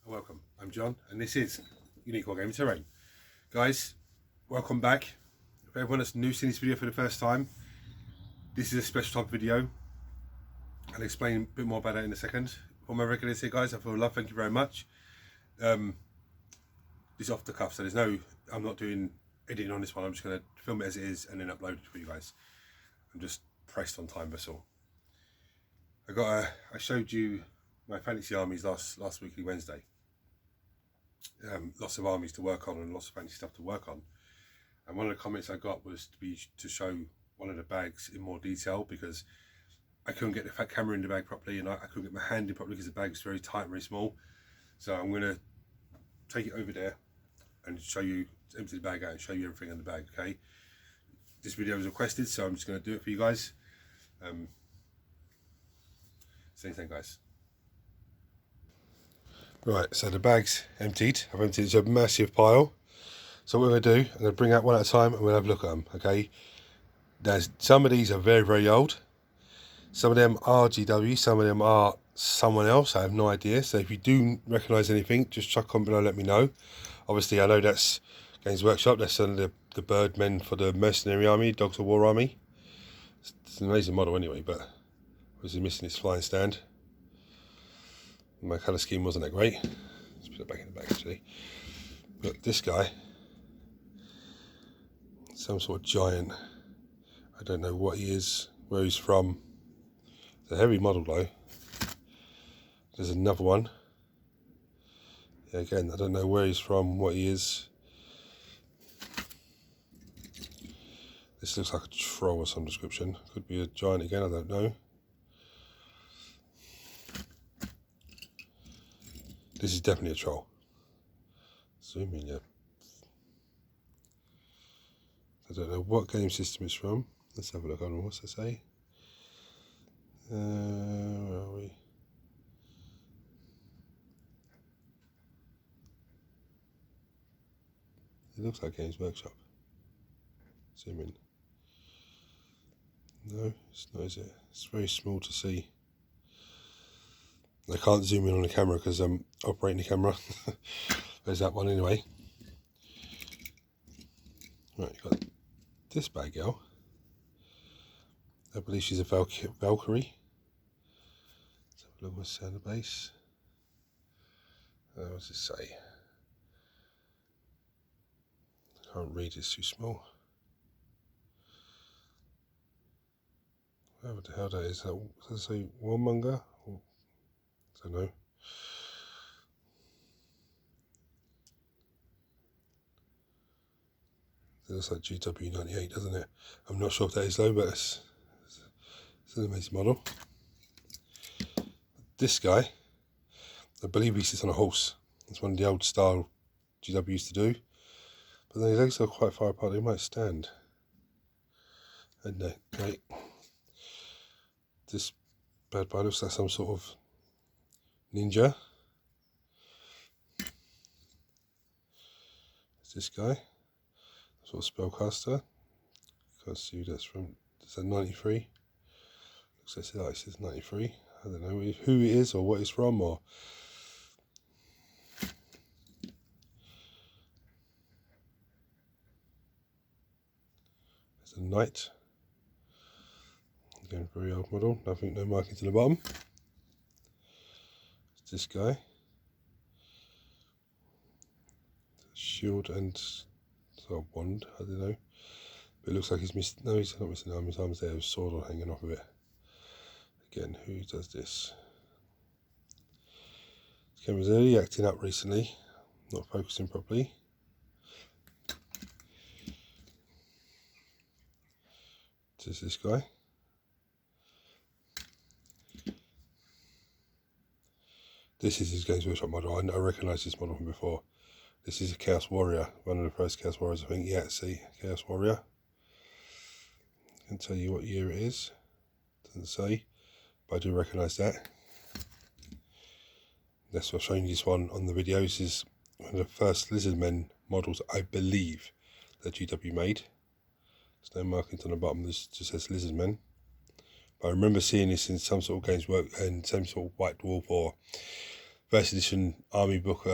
Welcome, I'm John, and this is Unique Wargaming Terrain. Guys, welcome back. For everyone that's new seeing this video for the first time, this is a special type of video. I'll explain a bit more about it in a second. For my regulars here, guys, I feel love, thank you very much. This is off the cuff, so I'm not doing editing on this one. I'm just going to film it as it is and then upload it for you guys. I'm just pressed on time, that's all. I showed you my fantasy armies last weekly Wednesday. Lots of armies to work on and lots of fancy stuff to work on, and one of the comments I got was to show one of the bags in more detail, because I couldn't get the camera in the bag properly, and I couldn't get my hand in properly because the bag's very tight and very small. So I'm going to take it over there and show you, empty the bag out and show you everything in the bag. Okay, this video was requested, so I'm just going to do it for you guys. Same thing, guys. Right, so the bag's emptied. I've emptied it to a massive pile. So what we're going to do, I'm going to bring out one at a time and we'll have a look at them, okay? Now, some of these are very, very old. Some of them are GW, some of them are someone else. I have no idea. So if you do recognise anything, just chuck a comment below, let me know. Obviously, I know that's Games Workshop. That's the Birdmen for the Mercenary Army, Dogs of War Army. It's an amazing model anyway, but obviously missing its flying stand. My colour scheme wasn't that great. Let's put it back in the bag actually. But this guy, some sort of giant. I don't know what he is, where he's from. It's a heavy model though. There's another one. Yeah, again, I don't know where he's from, what he is. This looks like a troll of some description. Could be a giant again, I don't know. This is definitely a troll. Zoom in, yeah. I don't know what game system it's from. Let's have a look on what's it say. Where are we? It looks like Games Workshop. Zoom in. No, it's not, is it? It's very small to see. I can't zoom in on the camera because I'm operating the camera. There's that one anyway. Right, you've got this bag girl. I believe she's a Valkyrie. Let's have a look what's on the base. What's it say? I can't read, it's too small. Whatever the hell that is. Does it say Warmonger? I don't know. It looks like GW98, doesn't it? I'm not sure if that is though, but it's an amazing model. This guy, I believe he sits on a horse. It's one of the old style GW used to do. But then his legs are quite far apart, they might stand. And no, right. This bad boy looks like some sort of ninja. It's this guy, sort of spellcaster. Can't see who that's from. Is that 93? Looks like it says 93. I don't know who it is or what it's from, or it's a knight. Again, very old model. Nothing, no marking to the bottom. It's this guy. Shield and sort of wand, I don't know. But it looks like he's missed. No, he's not missing an arm. His arm's there with a sword hanging off of it. Again, who does this? This camera's really acting up recently, not focusing properly. This is this guy. This is his Games Workshop model. I recognise this model from before. This is a Chaos Warrior, one of the first Chaos Warriors, I think. Yeah, see, Chaos Warrior. I can tell you what year it is. Doesn't say, but I do recognise that. That's what I've shown you this one on the video. This is one of the first Lizardmen models, I believe, that GW made. There's no markings on the bottom, this just says Lizardmen. But I remember seeing this in some sort of Games Work and some sort of White Dwarf or first edition army book,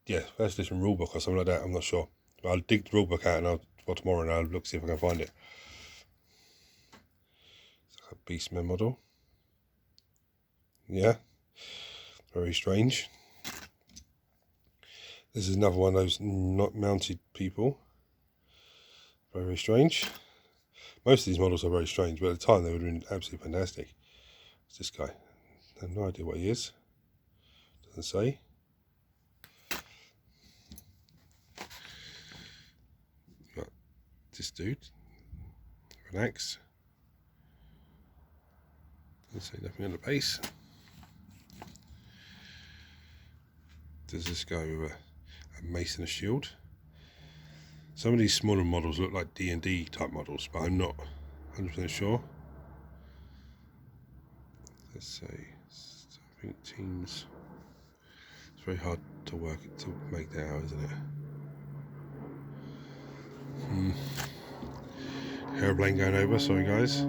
yeah, first edition rule book or something like that. I'm not sure. But I'll dig the rule book out and for tomorrow, and I'll look see if I can find it. It's like a Beastman model. Yeah, very strange. This is another one of those not mounted people. Very, very strange. Most of these models are very strange, but at the time they would have been absolutely fantastic. It's this guy. I have no idea what he is. Doesn't say. Got this dude. Relax. Doesn't say nothing on the base. There's this guy with a mace and a shield. Some of these smaller models look like D&D type models, but I'm not 100% sure. Let's say, I think teams. It's very hard to make that out, isn't it? Airplane going over. Sorry, guys.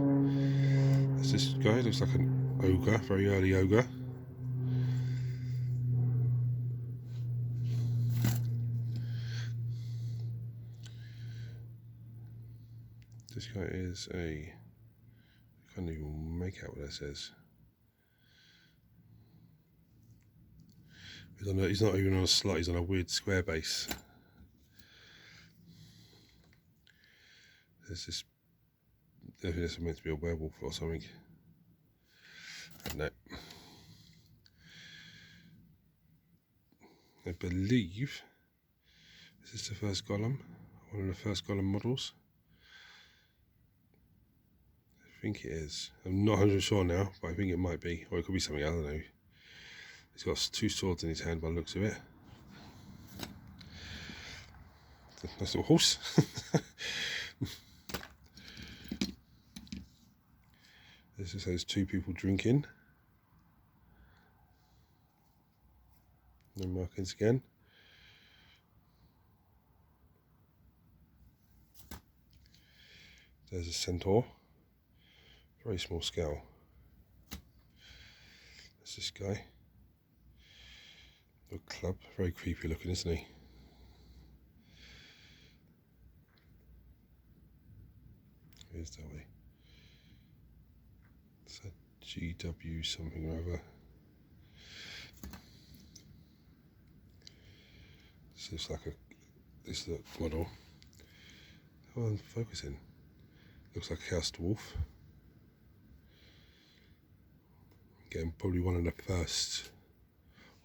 That's this guy. Looks like an ogre, very early ogre. This guy is I can't even make out what that says. He's not even on a slot, he's on a weird square base. There's this, I think this is meant to be a werewolf or something. I don't know. I believe, is this the first golem? One of the first golem models? I think it is. I'm not 100% sure now, but I think it might be. Or it could be something, I don't know. He's got 2 swords in his hand by the looks of it. Nice little horse. This just says 2 people drinking. No markings again. There's a centaur. Very small scale. There's this guy. A club. Very creepy looking, isn't he? Here's that way. It's a GW something or other. This looks like this is a model. Oh, I'm focusing. Looks like a house dwarf. Again, probably one of the first,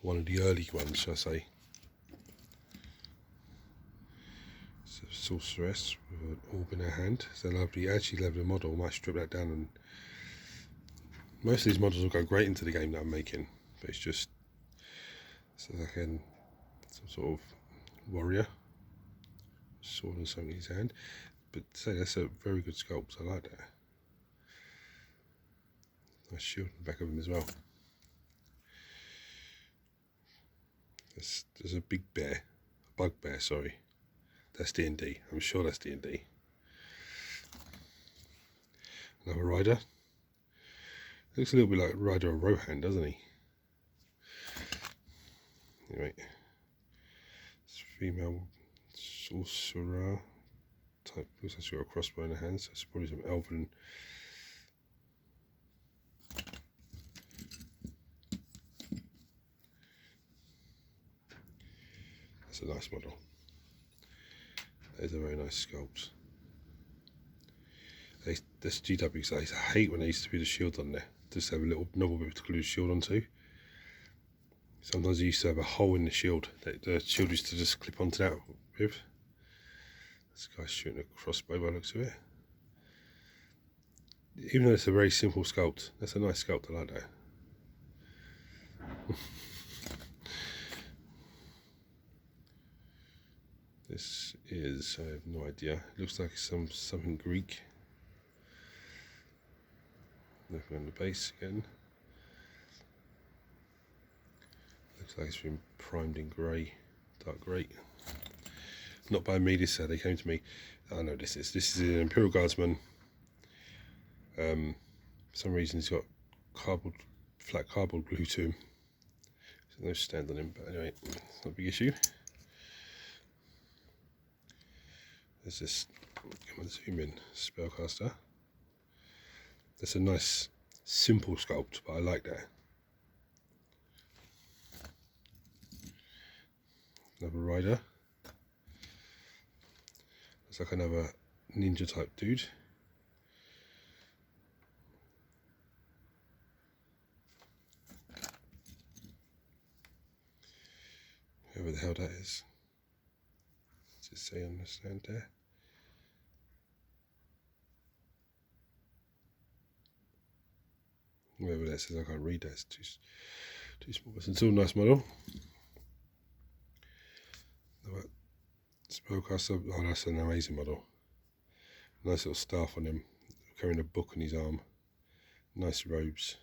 one of the early ones, shall I say. It's a sorceress with an orb in her hand. It's a lovely, actually lovely model. I might strip that down, and most of these models will go great into the game that I'm making, but it's just, so again, some sort of warrior, sword and something in his hand. But say that's a very good sculpt. I like that. Nice shield in the back of him as well. There's a big bear, a bugbear, sorry. That's D&D. I'm sure that's D&D. Another rider. Looks a little bit like Rider of Rohan, doesn't he? Anyway, it's female sorcerer type. Looks like she's got a crossbow in her hand, so it's probably some elven. That's a nice model. That is a very nice sculpt. This GW size, I hate when there used to be the shield on there. Just have a little novel bit to glue the shield onto. Sometimes you used to have a hole in the shield that the shield used to just clip onto that with. This guy's shooting a crossbow by the looks of it. Even though it's a very simple sculpt, that's a nice sculpt, I like that. This is, I have no idea. It looks like something Greek. Nothing on the base again. Looks like it's been primed in grey, dark grey. Not by me, this they came to me. I know this is an Imperial Guardsman. For some reason he's got flat cardboard glue to him. There's no stand on him, but anyway, it's not a big issue. There's this, come on, zoom in, spellcaster. That's a nice, simple sculpt, but I like that. Another rider. Looks like another ninja type dude. Whoever the hell that is. Does it say on the stand there? Whoever that says, I can't read that, it's too small. It's still a nice model. Spellcaster, oh, that's an amazing model. Nice little staff on him, carrying a book on his arm. Nice robes.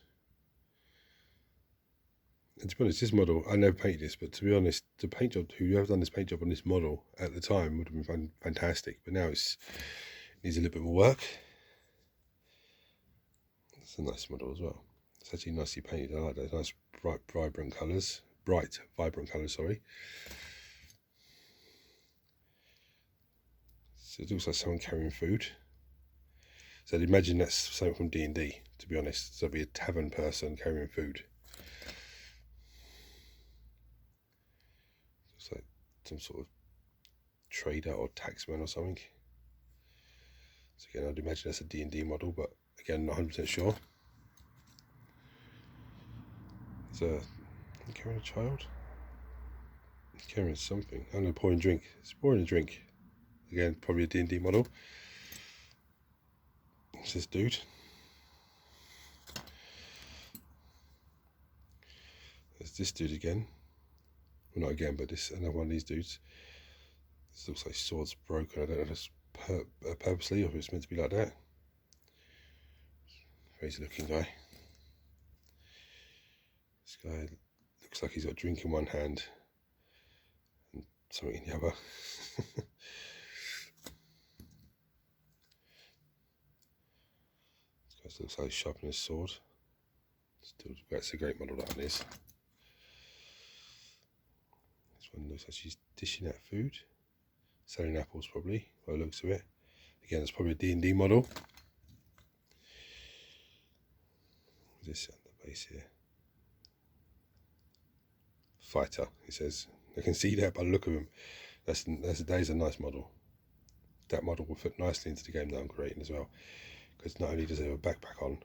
And to be honest, this model, I never painted this, but to be honest, the paint job, whoever done this paint job on this model at the time would have been fantastic, but now it needs a little bit more work. It's a nice model as well. It's actually nicely painted. I like those nice bright, vibrant colours. Sorry. So it looks like someone carrying food. So I'd imagine that's something from D&D, to be honest. So it'd be a tavern person carrying food. Looks like some sort of trader or taxman or something. So again, I'd imagine that's a D&D model, but again, not 100% sure. There's carrying a child? He's carrying something. I'm going to pour in a drink. It's pouring a drink. Again, probably a D&D model. It's this dude. There's this dude again. Well, not again, but this another one of these dudes. This looks like his sword's broken. I don't know if it's purposely or if it's meant to be like that. Crazy looking guy. This guy looks like he's got a drink in one hand and something in the other. This guy looks like he's sharpening his sword. Still, that's a great model, that one is. This one looks like she's dishing out food. Selling apples probably, by the looks of it. Again, it's probably a D&D model. What's this on the base here? Fighter, he says. I can see that by the look of him. That is a nice model. That model will fit nicely into the game that I'm creating as well. Because not only does it have a backpack on,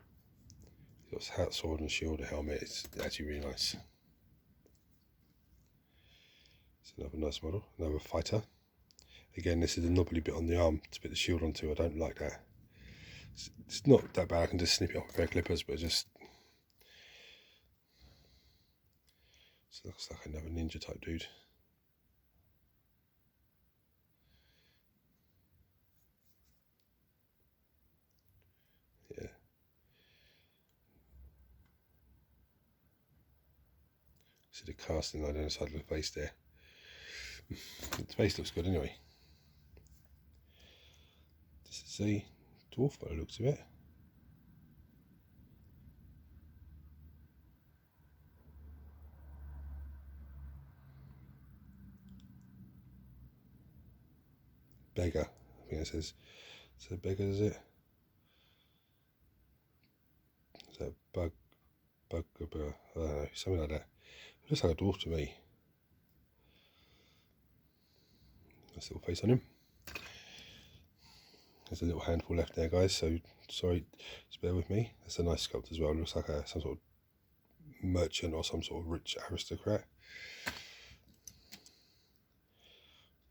he's got hat, sword and shield, a helmet. It's actually really nice. It's another nice model, another fighter. Again, this is a knobbly bit on the arm to put the shield onto. I don't like that. It's not that bad. I can just snip it off with hair clippers, but it just looks like another ninja type dude. Yeah. See the casting line on the side of the face there. The face looks good anyway. This is a dwarf by the looks of it. Beggar, I think it says. Is that beggar, is it? Is that I don't know, something like that. It looks like a dwarf to me. Nice little face on him. There's a little handful left there, guys, so sorry, just bear with me. That's a nice sculpt as well. It looks like some sort of merchant or some sort of rich aristocrat.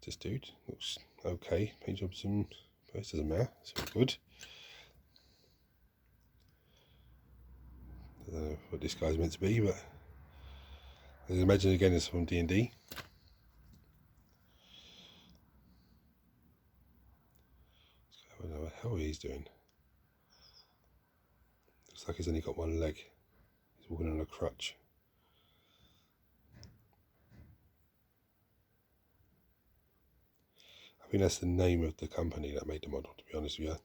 This dude looks okay. Paint jobs and face doesn't matter. It's all good. I don't know what this guy's meant to be, but I imagine again it's from D&D. I don't know what the hell he's doing. Looks like he's only got one leg. He's walking on a crutch. I think that's the name of the company that made the model, to be honest with you. I'm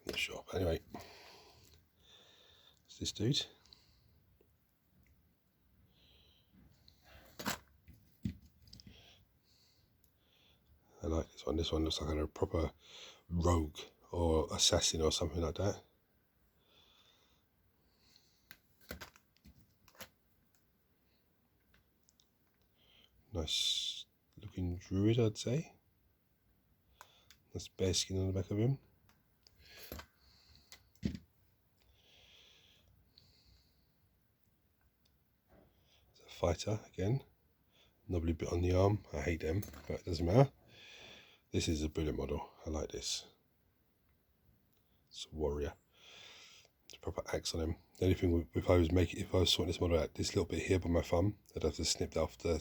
not sure, but anyway. It's this dude. like this one. This one looks like a proper rogue or assassin or something like that. Nice looking druid, I'd say. Nice bear skin on the back of him. It's a fighter again. Knobbly bit on the arm. I hate them, but it doesn't matter. This is a brilliant model. I like this. It's a warrior. It's a proper axe on him. The only thing if I was sorting this model out, this little bit here by my thumb, I'd have to snip off the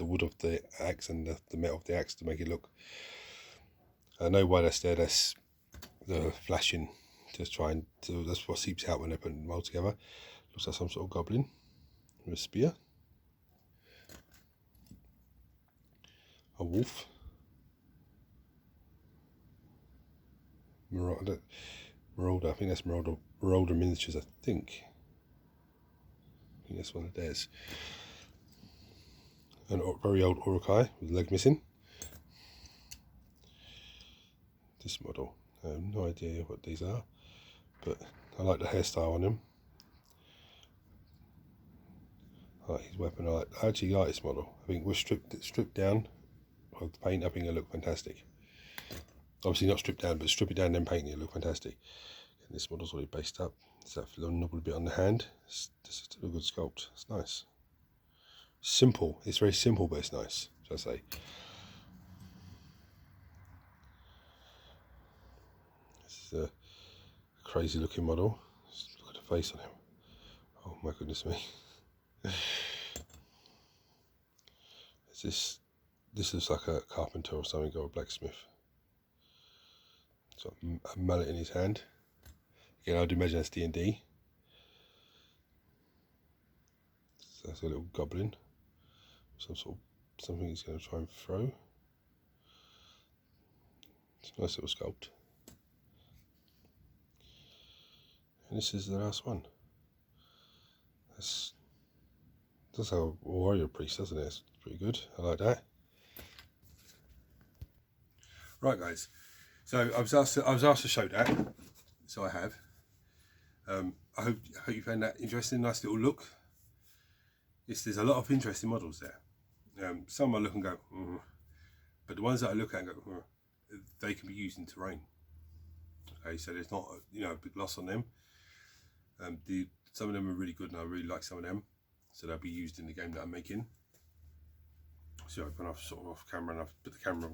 wood of the axe and the metal of the axe to make it look. I know why that's there. That's the flashing. Just trying to. That's what seeps out when they put them all together. Looks like some sort of goblin with a spear. A wolf. Marauder. I think that's Marauder Miniatures, I think that's one of theirs. An very old Urukai with a leg missing. This model, I have no idea what these are, but I like the hairstyle on him. I like his weapon. I actually like this model. I think we're stripped down of the paint. I think it'll look fantastic. Obviously not stripped down, but strip it down and then paint it, it'll look fantastic. And this model's already based up. It's that little nubble bit on the hand. This is still a good sculpt. It's nice. Simple. It's very simple, but it's nice, should I say. This is a crazy looking model. Just look at the face on him. Oh my goodness me. This looks like a carpenter or something, or a blacksmith. It's got a mallet in his hand. Again, I'd imagine that's D&D. So that's a little goblin. Something he's going to try and throw. It's a nice little sculpt. And this is the last one. That's like a warrior priest, doesn't it? It's pretty good. I like that. Right, guys. So I was asked to show that, so I have. I hope you found that interesting. Nice little look. Yes, there's a lot of interesting models there. Some I look and go, but the ones that I look at and go, they can be used in terrain. Okay, so there's not a big loss on them. Some of them are really good, and I really like some of them, so they'll be used in the game that I'm making. So I've gone off camera, and I've put the camera.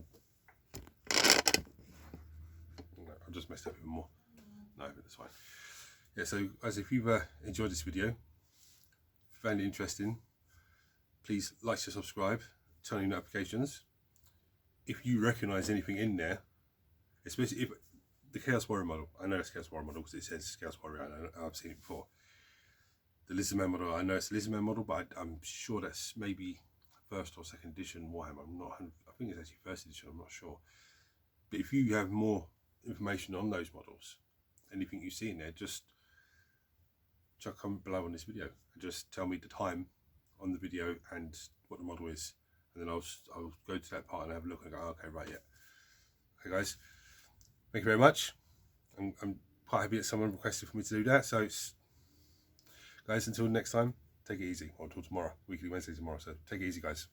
I just messed up even more. No, but that's fine. Yeah, so as if you've enjoyed this video, found it interesting, please like and subscribe, turn on notifications. If you recognise anything in there, especially if the Chaos Warrior model, I know it's Chaos Warrior model because it says Chaos Warrior, I've seen it before. The Lizardman model, I know it's a Lizardman model, but I'm sure that's maybe first or second edition Warhammer. I think it's actually first edition, I'm not sure. But if you have more information on those models, anything you see in there, just chuck a comment below on this video and just tell me the time on the video and what the model is, and then I'll go to that part and have a look and go, okay, right, yeah. Okay, guys, thank you very much. I'm quite happy that someone requested for me to do that. So, guys, until next time, take it easy. Or until tomorrow, weekly Wednesday tomorrow. So take it easy, guys.